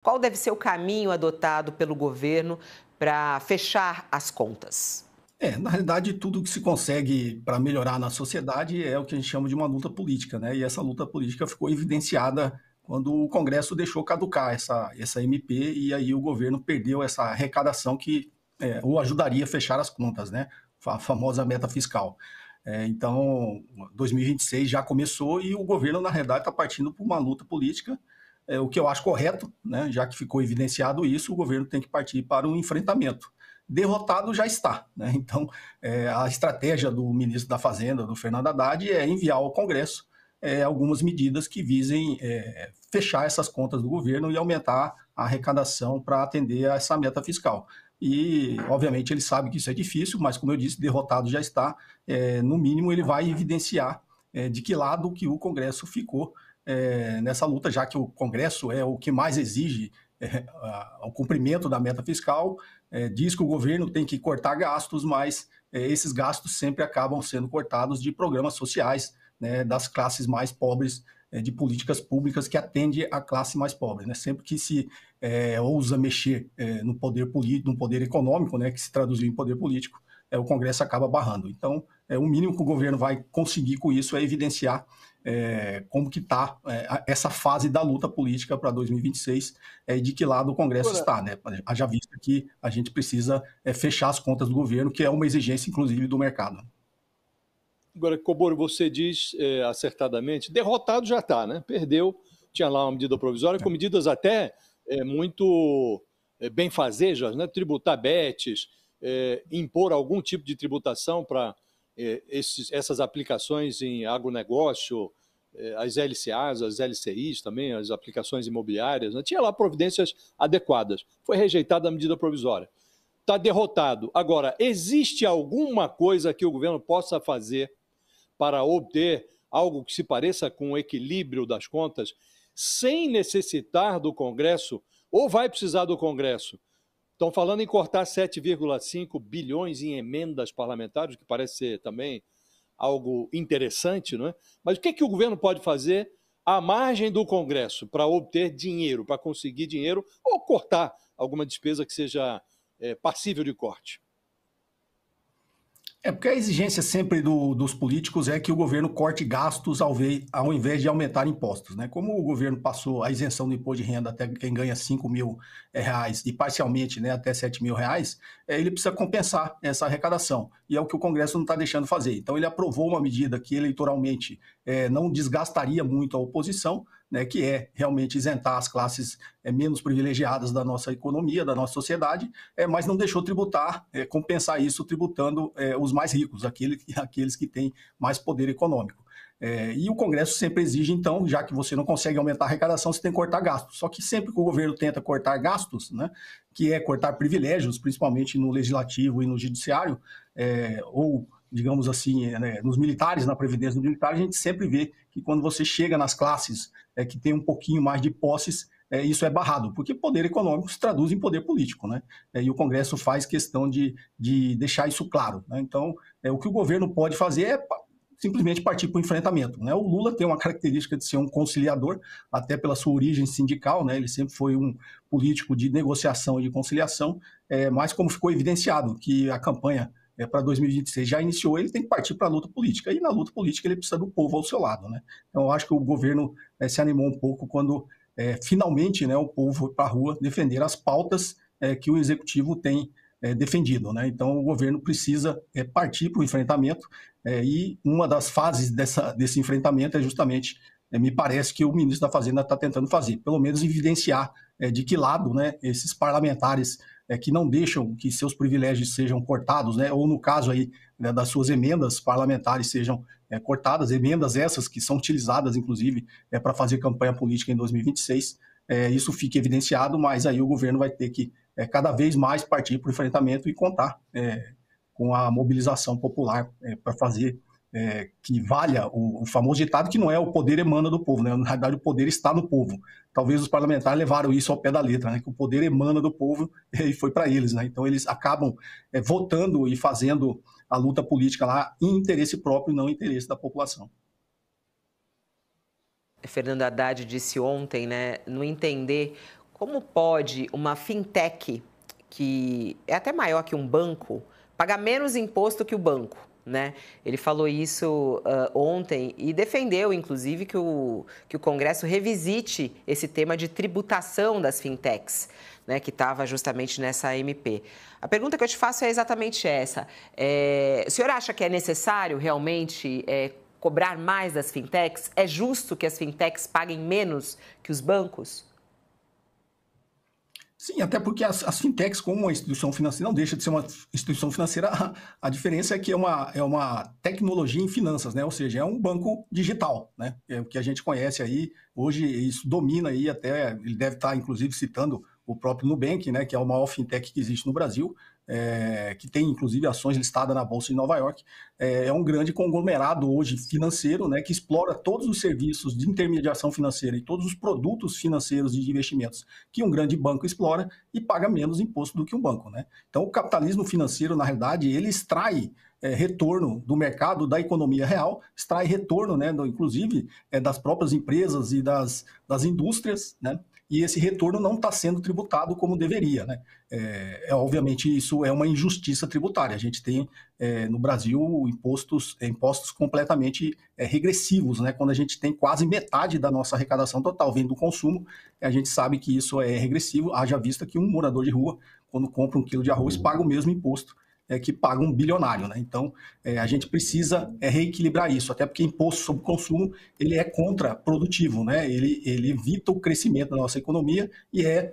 Qual deve ser o caminho adotado pelo governo para fechar as contas? Na realidade, tudo que se consegue para melhorar na sociedade é o que a gente chama de uma luta política, né? E essa luta política ficou evidenciada quando o Congresso deixou caducar essa MP e aí o governo perdeu essa arrecadação que o ajudaria a fechar as contas, né? A famosa meta fiscal. Então, 2026 já começou e o governo, na realidade, está partindo para uma luta política, o que eu acho correto, né? Já que ficou evidenciado isso, o governo tem que partir para um enfrentamento. Derrotado já está, né? Então, a estratégia do ministro da Fazenda, do Fernando Haddad, é enviar ao Congresso algumas medidas que visem fechar essas contas do governo e aumentar a arrecadação para atender a essa meta fiscal. E, obviamente, ele sabe que isso é difícil, mas, como eu disse, derrotado já está. No mínimo, ele vai evidenciar de que lado que o Congresso ficou nessa luta, já que o Congresso é o que mais exige o cumprimento da meta fiscal, diz que o governo tem que cortar gastos, mas esses gastos sempre acabam sendo cortados de programas sociais, né, das classes mais pobres, de políticas públicas que atendem a classe mais pobre, né? Sempre que se ousa mexer no poder político, no poder econômico, né, que se traduziu em poder político, o Congresso acaba barrando. Então, o mínimo que o governo vai conseguir com isso é evidenciar como que está essa fase da luta política para 2026 e de que lado o Congresso Agora, está, né? Haja vista que a gente precisa fechar as contas do governo, que é uma exigência, inclusive, do mercado. agora, Coboro, você diz acertadamente, derrotado já está, né? Perdeu, tinha lá uma medida provisória, com medidas até muito benfazejas, né? Tributar betes, impor algum tipo de tributação para essas aplicações em agronegócio, as LCAs, as LCIs também, as aplicações imobiliárias, né? Tinha lá providências adequadas. Foi rejeitada a medida provisória. Está derrotado. Agora, existe alguma coisa que o governo possa fazer para obter algo que se pareça com o equilíbrio das contas, sem necessitar do Congresso, ou vai precisar do Congresso? Estão falando em cortar 7,5 bilhões em emendas parlamentares, que parece ser também algo interessante, não é? Mas o que o governo pode fazer à margem do Congresso para obter dinheiro, para conseguir dinheiro, ou cortar alguma despesa que seja passível de corte? Porque a exigência sempre dos políticos é que o governo corte gastos ao invés de aumentar impostos, né? Como o governo passou a isenção do imposto de renda até quem ganha R$ 5.000 e parcialmente, né, até R$ 7.000, ele precisa compensar essa arrecadação. E é o que o Congresso não está deixando fazer. Então ele aprovou uma medida que eleitoralmente não desgastaria muito a oposição, né, que é realmente isentar as classes menos privilegiadas da nossa economia, da nossa sociedade, mas não deixou tributar, compensar isso tributando os mais ricos, aqueles que têm mais poder econômico. E o Congresso sempre exige, então, já que você não consegue aumentar a arrecadação, você tem que cortar gastos. Só que sempre que o governo tenta cortar gastos, né, que é cortar privilégios, principalmente no legislativo e no judiciário, ou digamos assim, nos militares, na previdência militar, a gente sempre vê que quando você chega nas classes que tem um pouquinho mais de posses, isso é barrado, porque poder econômico se traduz em poder político, né? E o Congresso faz questão de deixar isso claro, né? Então, o que o governo pode fazer é simplesmente partir para o enfrentamento, né? O Lula tem uma característica de ser um conciliador, até pela sua origem sindical, né? Ele sempre foi um político de negociação e de conciliação, mas como ficou evidenciado que a campanha para 2026 já iniciou, ele tem que partir para a luta política. E na luta política ele precisa do povo ao seu lado, né? Então eu acho que o governo se animou um pouco quando finalmente, né, o povo foi para a rua defender as pautas que o executivo tem defendido, né? Então o governo precisa partir para o enfrentamento e uma das fases desse enfrentamento é justamente, me parece que o ministro da Fazenda está tentando fazer, pelo menos evidenciar de que lado, né, esses parlamentares que não deixam que seus privilégios sejam cortados, né, ou no caso aí, né, das suas emendas parlamentares sejam cortadas, emendas essas que são utilizadas, inclusive, para fazer campanha política em 2026, isso fica evidenciado, mas aí o governo vai ter que cada vez mais partir para o enfrentamento e contar com a mobilização popular para fazer que valha o famoso ditado que não é o poder emana do povo, né? Na realidade, o poder está no povo. Talvez os parlamentares levaram isso ao pé da letra, né? Que o poder emana do povo e foi para eles, né? Então, eles acabam votando e fazendo a luta política lá em interesse próprio e não em interesse da população. Fernando Haddad disse ontem, né, não entender Como pode uma fintech, que é até maior que um banco, pagar menos imposto que o banco, né? Ele falou isso ontem e defendeu, inclusive, que o Congresso revisite esse tema de tributação das fintechs, né, que estava justamente nessa MP. A pergunta que eu te faço é exatamente essa. O senhor acha que é necessário realmente cobrar mais das fintechs? É justo que as fintechs paguem menos que os bancos? Sim, até porque as fintechs, como uma instituição financeira, não deixa de ser uma instituição financeira, a diferença é que é uma tecnologia em finanças, né? Ou seja, é um banco digital, né? É o que a gente conhece aí, hoje isso domina aí até, ele deve estar inclusive citando o próprio Nubank, né? Que é o maior fintech que existe no Brasil, que tem inclusive ações listadas na Bolsa de Nova York. É um grande conglomerado hoje financeiro, né? Que explora todos os serviços de intermediação financeira e todos os produtos financeiros de investimentos que um grande banco explora e paga menos imposto do que um banco, né? Então, o capitalismo financeiro, na realidade, ele extrai retorno do mercado, da economia real, extrai retorno, né, inclusive, das próprias empresas e das indústrias, né? E esse retorno não está sendo tributado como deveria, né? Obviamente, isso é uma injustiça tributária. A gente tem, no Brasil, impostos completamente regressivos, né? Quando a gente tem quase metade da nossa arrecadação total vindo do consumo, a gente sabe que isso é regressivo, haja vista que um morador de rua, quando compra 1 quilo de arroz, paga o mesmo imposto que paga um bilionário, né? Então, a gente precisa reequilibrar isso, até porque imposto sobre consumo ele é contraprodutivo, né? Ele evita o crescimento da nossa economia e é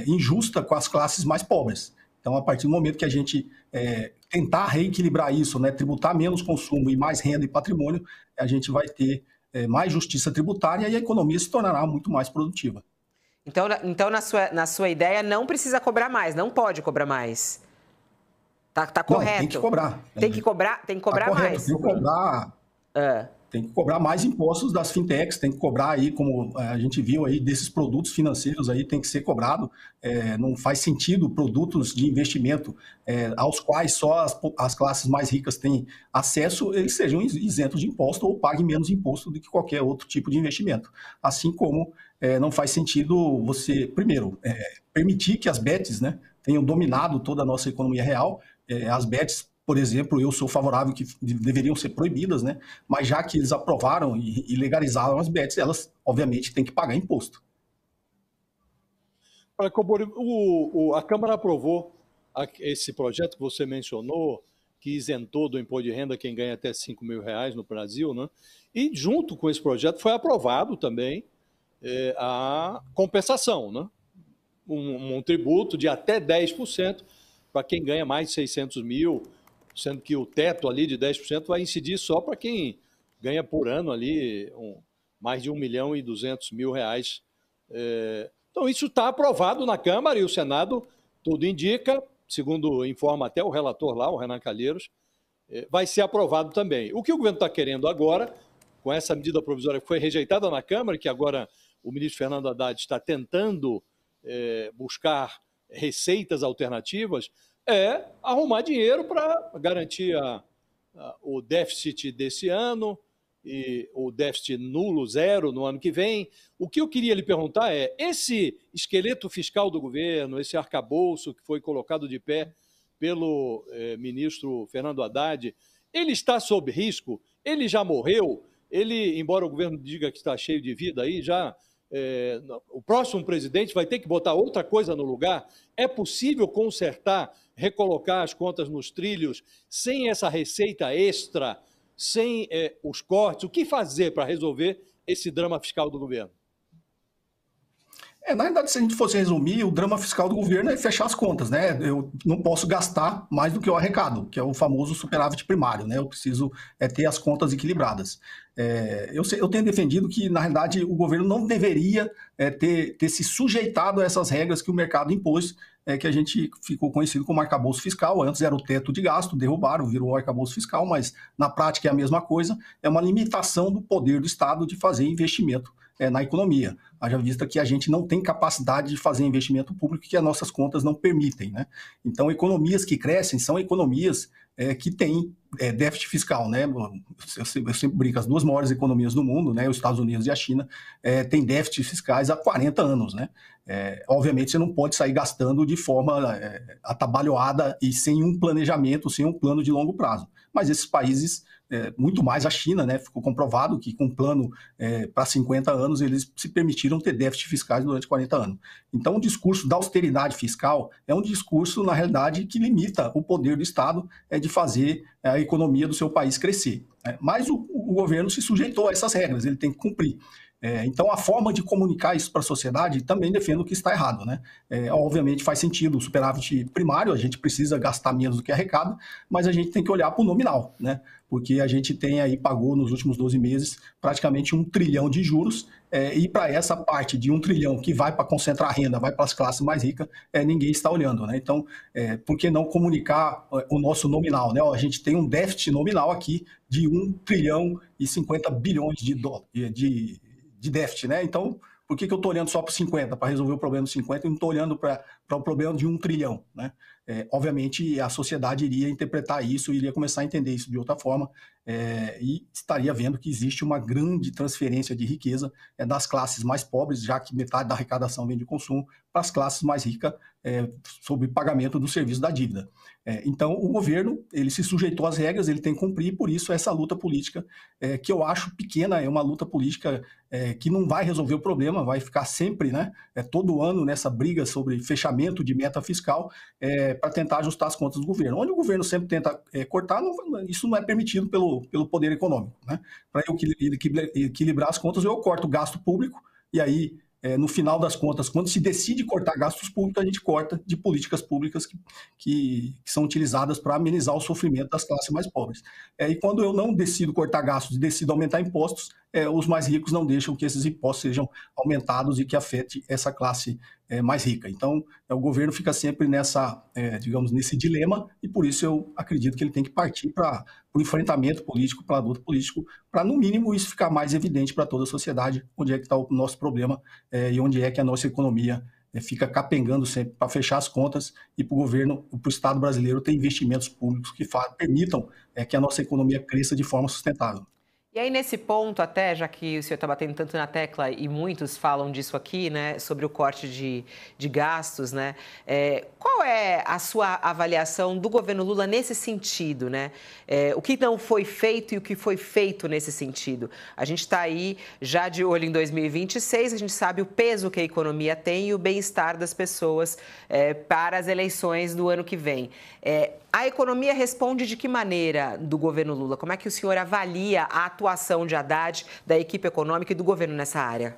injusta com as classes mais pobres. Então, a partir do momento que a gente tentar reequilibrar isso, né, tributar menos consumo e mais renda e patrimônio, a gente vai ter mais justiça tributária e a economia se tornará muito mais produtiva. Então na sua ideia, não precisa cobrar mais, não pode cobrar mais. Tá correto. Não, tem que cobrar. Tem que cobrar mais. Tem que cobrar. Tem que cobrar mais impostos das fintechs, tem que cobrar aí, como a gente viu aí, desses produtos financeiros aí, tem que ser cobrado. Não faz sentido produtos de investimento aos quais só as classes mais ricas têm acesso, eles sejam isentos de imposto ou paguem menos imposto do que qualquer outro tipo de investimento. Assim como não faz sentido você, primeiro, permitir que as bets, né, tenham dominado toda a nossa economia real. As bets, por exemplo, eu sou favorável que deveriam ser proibidas, né? Mas já que eles aprovaram e legalizaram as bets, elas, obviamente, têm que pagar imposto. Olha, Cobori, a Câmara aprovou esse projeto que você mencionou, que isentou do imposto de renda quem ganha até R$5.000 no Brasil, né? E junto com esse projeto foi aprovado também a compensação, né? Um tributo de até 10% para quem ganha mais de 600 mil, sendo que o teto ali de 10% vai incidir só para quem ganha por ano ali mais de R$1.200.000. Então, isso está aprovado na Câmara e o Senado, tudo indica, segundo informa até o relator lá, o Renan Calheiros, vai ser aprovado também. O que o governo está querendo agora, com essa medida provisória que foi rejeitada na Câmara, que agora o ministro Fernando Haddad está tentando buscar receitas alternativas, arrumar dinheiro para garantir o déficit desse ano e o déficit nulo, zero, no ano que vem. O que eu queria lhe perguntar esse esqueleto fiscal do governo, esse arcabouço que foi colocado de pé pelo ministro Fernando Haddad, ele está sob risco? Ele já morreu? Ele, embora o governo diga que está cheio de vida aí, o próximo presidente vai ter que botar outra coisa no lugar? É possível consertar, recolocar as contas nos trilhos sem essa receita extra, sem os cortes? O que fazer para resolver esse drama fiscal do governo? Na verdade, se a gente fosse resumir, o drama fiscal do governo é fechar as contas, né? Eu não posso gastar mais do que eu arrecado, que é o famoso superávit primário, né? Eu preciso ter as contas equilibradas. Eu tenho defendido que, na realidade, o governo não deveria ter se sujeitado a essas regras que o mercado impôs, que a gente ficou conhecido como arcabouço fiscal. Antes era o teto de gasto, derrubaram, virou o arcabouço fiscal, mas na prática é a mesma coisa. É uma limitação do poder do Estado de fazer investimento na economia. Haja vista que a gente não tem capacidade de fazer investimento público que as nossas contas não permitem, né? Então, economias que crescem são economias que têm déficit fiscal, né? Eu sempre brinco, as duas maiores economias do mundo, né, os Estados Unidos e a China, têm déficits fiscais há 40 anos, né? Obviamente, você não pode sair gastando de forma atabalhoada e sem um planejamento, sem um plano de longo prazo. Mas esses países, muito mais a China, né, ficou comprovado que com um plano para 50 anos, eles se permitiram ter déficit fiscais durante 40 anos. Então, o discurso da austeridade fiscal é um discurso, na realidade, que limita o poder do Estado de fazer a economia do seu país crescer. Mas o governo se sujeitou a essas regras, ele tem que cumprir. Então, a forma de comunicar isso para a sociedade também defendo que está errado, né? Obviamente faz sentido o superávit primário, a gente precisa gastar menos do que arrecada, mas a gente tem que olhar para o nominal, né? Porque a gente pagou nos últimos 12 meses praticamente 1 trilhão de juros, e para essa parte de 1 trilhão que vai para concentrar renda, vai para as classes mais ricas, ninguém está olhando, né? Então, por que não comunicar o nosso nominal, né? A gente tem um déficit nominal aqui de 1 trilhão e 50 bilhões de déficit, né? Então, por que eu estou olhando só para 50, para resolver o problema dos 50, e não estou olhando para o problema de 1 trilhão, né? Obviamente, a sociedade iria interpretar isso, iria começar a entender isso de outra forma, e estaria vendo que existe uma grande transferência de riqueza das classes mais pobres, já que metade da arrecadação vem de consumo, para as classes mais ricas, sob pagamento do serviço da dívida. Então, o governo, ele se sujeitou às regras, ele tem que cumprir, e por isso essa luta política, que eu acho pequena, é uma luta política que não vai resolver o problema, vai ficar sempre, né, todo ano nessa briga sobre fechamento de meta fiscal, para tentar ajustar as contas do governo. Onde o governo sempre tenta cortar, isso não é permitido pelo poder econômico, né? Para eu equilibrar as contas, eu corto o gasto público, e aí, no final das contas, quando se decide cortar gastos públicos, a gente corta de políticas públicas que são utilizadas para amenizar o sofrimento das classes mais pobres. E quando eu não decido cortar gastos e decido aumentar impostos, os mais ricos não deixam que esses impostos sejam aumentados e que afete essa classe mais rica. Então, o governo fica sempre nesse dilema, e por isso eu acredito que ele tem que partir para o enfrentamento político, para a luta política, para, no mínimo, isso ficar mais evidente para toda a sociedade, onde é que está o nosso problema e onde é que a nossa economia fica capengando sempre para fechar as contas, e para o governo, para o Estado brasileiro ter investimentos públicos que permitam que a nossa economia cresça de forma sustentável. E aí, nesse ponto, até, já que o senhor está batendo tanto na tecla, e muitos falam disso aqui, né, sobre o corte de gastos, né, qual é a sua avaliação do governo Lula nesse sentido, né? O que não foi feito e o que foi feito nesse sentido? A gente está aí já de olho em 2026, a gente sabe o peso que a economia tem e o bem-estar das pessoas para as eleições do ano que vem. A economia responde de que maneira do governo Lula? Como é que o senhor avalia a atuação de Haddad, da equipe econômica e do governo nessa área?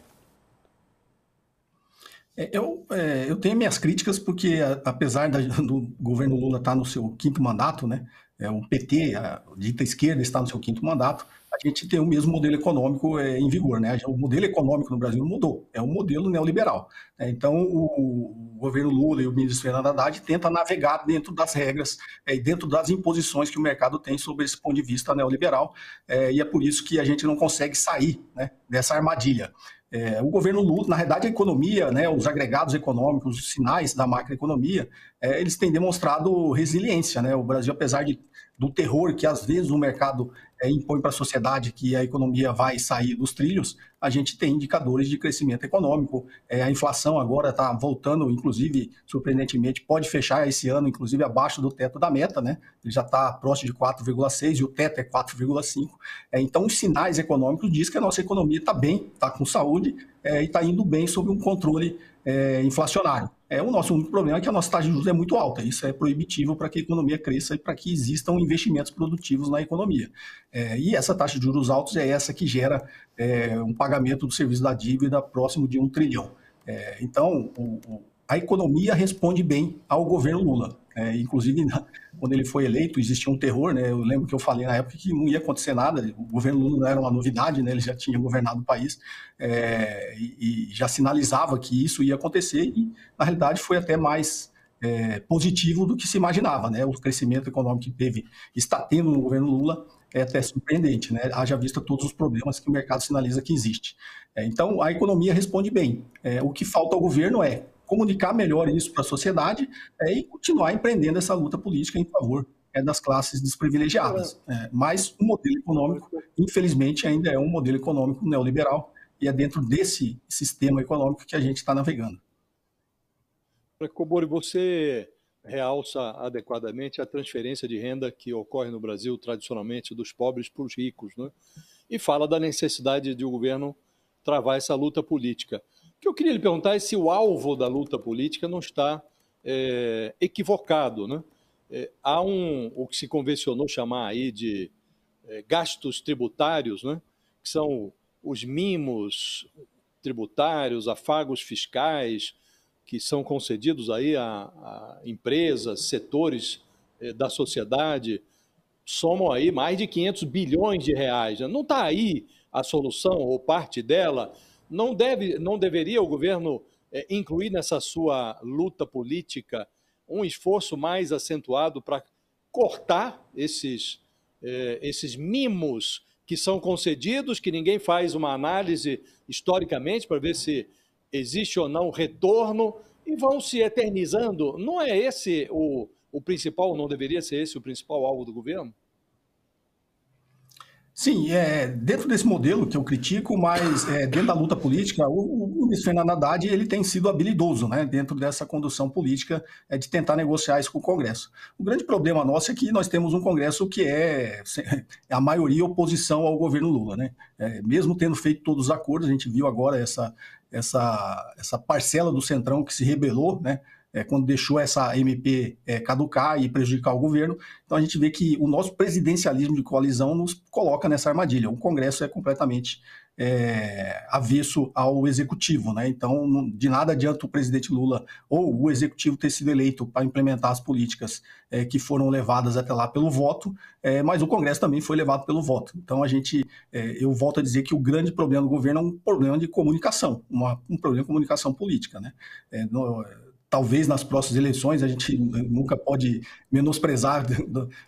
Eu tenho minhas críticas porque, apesar do governo Lula estar no seu 5º mandato, né, o PT, a dita esquerda, está no seu 5º mandato, a gente tem o mesmo modelo econômico em vigor, né? O modelo econômico no Brasil não mudou, é um modelo neoliberal. Então, o governo Lula e o ministro Fernando Haddad tentam navegar dentro das regras e dentro das imposições que o mercado tem sobre esse ponto de vista neoliberal, e é por isso que a gente não consegue sair, né, dessa armadilha. O governo Lula, na verdade, a economia, né, os agregados econômicos, os sinais da macroeconomia, eles têm demonstrado resiliência, né? O Brasil, apesar do terror que às vezes o mercado impõe para a sociedade, que a economia vai sair dos trilhos, a gente tem indicadores de crescimento econômico. A inflação agora está voltando, inclusive, surpreendentemente, pode fechar esse ano, inclusive, abaixo do teto da meta, né? Ele já está próximo de 4,6 e o teto é 4,5. Então, os sinais econômicos dizem que a nossa economia está bem, está com saúde e está indo bem sob um controle inflacionário. O nosso único problema é que a nossa taxa de juros é muito alta. Isso é proibitivo para que a economia cresça e para que existam investimentos produtivos na economia. E essa taxa de juros altos é essa que gera um pagamento do serviço da dívida próximo de 1 trilhão. Então, a economia responde bem ao governo Lula. Inclusive, quando ele foi eleito, existia um terror, né? Eu lembro que eu falei na época que não ia acontecer nada, o governo Lula não era uma novidade, né? Ele já tinha governado o país e já sinalizava que isso ia acontecer, e na realidade foi até mais positivo do que se imaginava, né? O crescimento econômico que está tendo no governo Lula é até surpreendente, né? Haja vista todos os problemas que o mercado sinaliza que existe. Então, a economia responde bem. O que falta ao governo é comunicar melhor isso para a sociedade e continuar empreendendo essa luta política em favor das classes desprivilegiadas. Mas o modelo econômico, infelizmente, ainda é um modelo econômico neoliberal, e é dentro desse sistema econômico que a gente está navegando. Cobori, você realça adequadamente a transferência de renda que ocorre no Brasil tradicionalmente dos pobres para os ricos, né? E fala da necessidade de o governo travar essa luta política. O que eu queria lhe perguntar é se o alvo da luta política não está equivocado, né? Há o que se convencionou chamar aí de gastos tributários, né? Que são os mimos tributários, afagos fiscais que são concedidos aí a empresas, setores da sociedade, somam aí mais de 500 bilhões de reais. Não está aí a solução ou parte dela? Não deveria o governo incluir nessa sua luta política um esforço mais acentuado para cortar esses mimos que são concedidos, que ninguém faz uma análise historicamente para ver se existe ou não retorno, e vão se eternizando? Não é esse o principal, não deveria ser esse o principal alvo do governo? Sim, dentro desse modelo que eu critico, mas dentro da luta política, o Luiz Fernando Haddad ele tem sido habilidoso, né, dentro dessa condução política de tentar negociar isso com o Congresso. O grande problema nosso é que nós temos um Congresso que é a maioria oposição ao governo Lula, né? Mesmo tendo feito todos os acordos, a gente viu agora essa parcela do Centrão que se rebelou, né? Quando deixou essa MP caducar e prejudicar o governo. Então a gente vê que o nosso presidencialismo de coalizão nos coloca nessa armadilha. O Congresso é completamente avesso ao executivo, né? Então de nada adianta o presidente Lula ou o executivo ter sido eleito para implementar as políticas que foram levadas até lá pelo voto, mas o Congresso também foi levado pelo voto. Então eu volto a dizer que o grande problema do governo é um problema de comunicação, um problema de comunicação política, né? Talvez nas próximas eleições a gente nunca pode menosprezar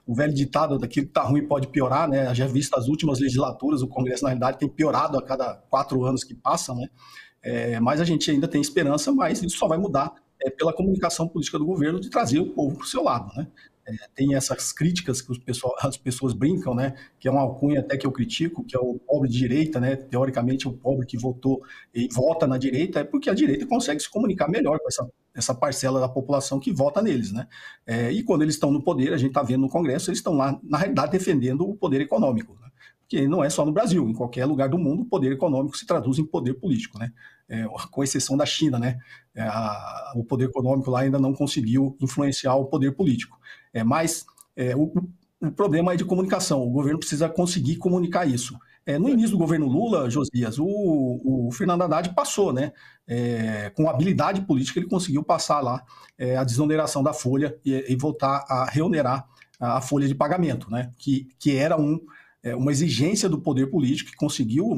o velho ditado daquilo que está ruim pode piorar, né? Já visto as últimas legislaturas, o Congresso na realidade tem piorado a cada 4 anos que passam, né? Mas a gente ainda tem esperança, mas isso só vai mudar pela comunicação política do governo de trazer o povo para o seu lado, né? Tem essas críticas que as pessoas brincam, né? Que é uma alcunha até que eu critico, que é o pobre de direita, né? Teoricamente, o pobre que votou e vota na direita é porque a direita consegue se comunicar melhor com essa parcela da população que vota neles, né? E quando eles estão no poder, a gente está vendo no Congresso, eles estão lá, na realidade, defendendo o poder econômico, né? Porque não é só no Brasil, em qualquer lugar do mundo, o poder econômico se traduz em poder político, né? Com exceção da China, né? O poder econômico lá ainda não conseguiu influenciar o poder político. Mas o problema é de comunicação, o governo precisa conseguir comunicar isso. No início do governo Lula, Josias, o Fernando Haddad passou, né? Com habilidade política, ele conseguiu passar lá a desoneração da folha e voltar a reonerar a folha de pagamento, né? Que era uma exigência do poder político que conseguiu,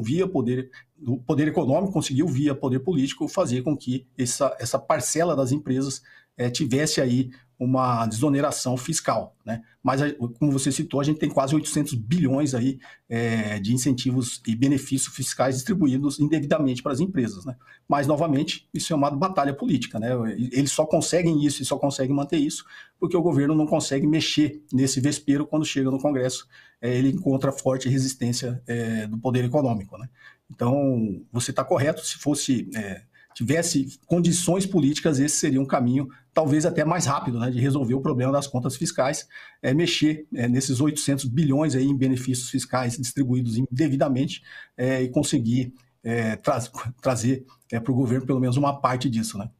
do poder econômico, conseguiu, via poder político, fazer com que essa parcela das empresas tivesse aí uma desoneração fiscal, né? Mas, como você citou, a gente tem quase 800 bilhões aí, de incentivos e benefícios fiscais distribuídos indevidamente para as empresas, né? Mas, novamente, isso é uma batalha política, né? Eles só conseguem isso e só conseguem manter isso porque o governo não consegue mexer nesse vespeiro quando chega no Congresso. Ele encontra forte resistência do poder econômico, né? Então, você está correto, se tivesse condições políticas, esse seria um caminho talvez até mais rápido, né, de resolver o problema das contas fiscais, mexer nesses 800 bilhões aí em benefícios fiscais distribuídos indevidamente e conseguir trazer para o governo pelo menos uma parte disso, né?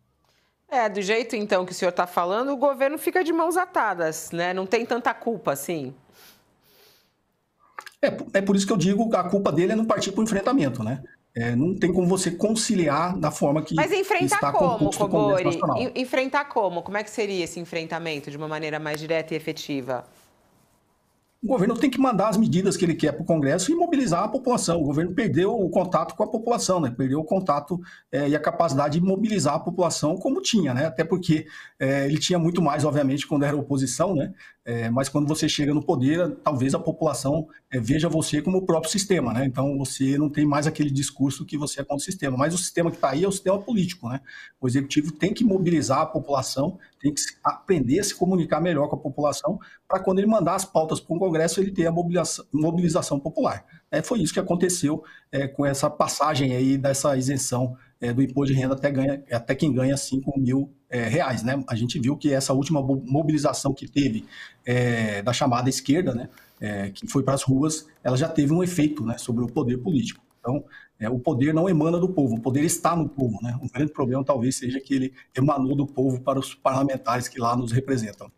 Do jeito então que o senhor está falando, o governo fica de mãos atadas, né? Não tem tanta culpa assim. É por isso que eu digo que a culpa dele é não partir para o enfrentamento, né? Não tem como você conciliar da forma que Mas enfrentar está como, composto o Congresso Cobori? Nacional. Enfrentar como? Como é que seria esse enfrentamento de uma maneira mais direta e efetiva? O governo tem que mandar as medidas que ele quer para o Congresso e mobilizar a população. O governo perdeu o contato com a população, né? Perdeu o contato e a capacidade de mobilizar a população como tinha, né? Até porque ele tinha muito mais, obviamente, quando era oposição, né? Mas quando você chega no poder, talvez a população veja você como o próprio sistema, né? Então você não tem mais aquele discurso que você é contra o sistema. Mas o sistema que está aí é o sistema político, né? O executivo tem que mobilizar a população, tem que aprender a se comunicar melhor com a população para quando ele mandar as pautas para o Congresso, ele ter a mobilização popular. Foi isso que aconteceu com essa passagem aí dessa isenção do imposto de renda até quem ganha 5 mil reais, né? A gente viu que essa última mobilização que teve da chamada esquerda, né, que foi para as ruas, ela já teve um efeito, né, sobre o poder político. Então, o poder não emana do povo, o poder está no povo, né? O grande problema talvez seja que ele emanou do povo para os parlamentares que lá nos representam.